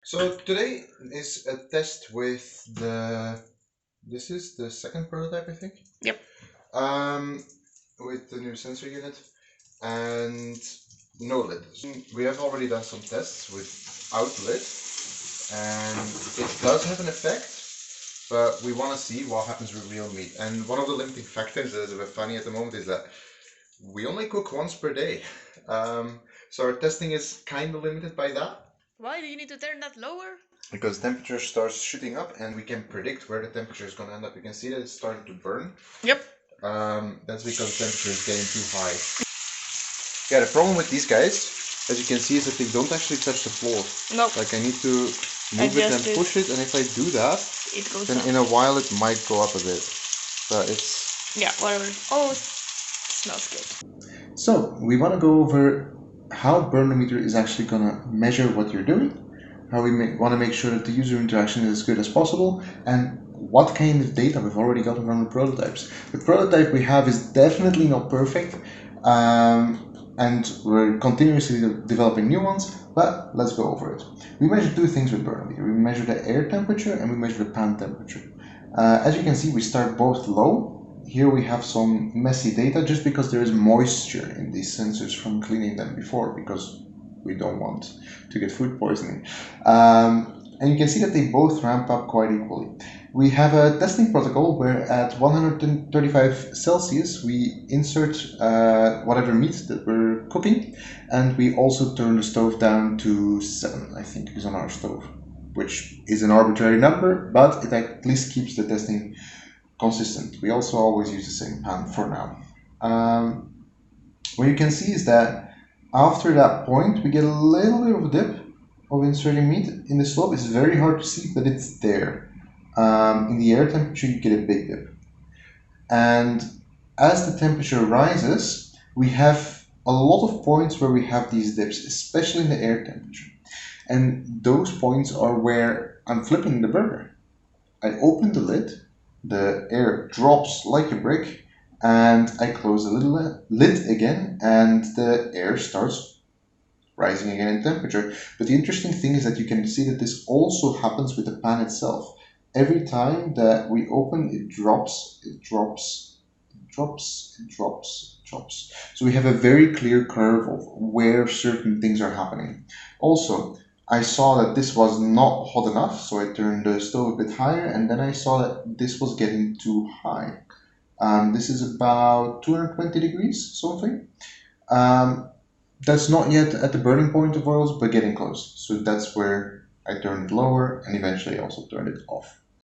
So today is a test with this is the second prototype, I think. Yep. Um, with the new sensor unit and no lid. We have already done some tests without lid, and it does have an effect, but we want to see what happens with real meat. And one of the limiting factors that is a bit funny at the moment is that we only cook once per day. So our testing is kind of limited by that. Why do you need to turn that lower? Because temperature starts shooting up and we can predict where the temperature is going to end up. You can see that it's starting to burn. Yep. That's because the temperature is getting too high. Yeah, the problem with these guys, as you can see, is that they don't actually touch the floor. Nope. Like I need to move it and Adjust it. push it, and if I do that, It goes then down. in a while it might go up a bit. But it's... Yeah, whatever. Oh, it smells good. So, we want to go over how Burnometer is actually going to measure what you're doing, how we want to make sure that the user interaction is as good as possible, and what kind of data we've already gotten from the prototypes. The prototype we have is definitely not perfect, and we're continuously developing new ones, but let's go over it. We measure two things with Burnometer. We measure the air temperature and we measure the pan temperature. As you can see, we start both low. Here we have some messy data just because there is moisture in these sensors from cleaning them before, because we don't want to get food poisoning. And you can see that they both ramp up quite equally. We have a testing protocol where at 135 Celsius we insert whatever meat that we're cooking, and we also turn the stove down to 7, I think, is on our stove, which is an arbitrary number, but it at least keeps the testing consistent. We also always use the same pan for now. What you can see is that after that point, we get a little bit of a dip of inserting meat in the slope. It's very hard to see, but it's there. In the air temperature, you get a big dip. And as the temperature rises, we have a lot of points where we have these dips, especially in the air temperature. And those points are where I'm flipping the burger. I open the lid, the air drops like a brick, and I close the little lid again, and the air starts rising again in temperature. But the interesting thing is that you can see that this also happens with the pan itself. Every time that we open, it drops, it drops, it drops, it drops, it drops. So we have a very clear curve of where certain things are happening. Also, I saw that this was not hot enough, so I turned the stove a bit higher, and then I saw that this was getting too high. This is about 220 degrees, something. That's not yet at the burning point of oils, but getting close. So that's where I turned it lower and eventually also turned it off.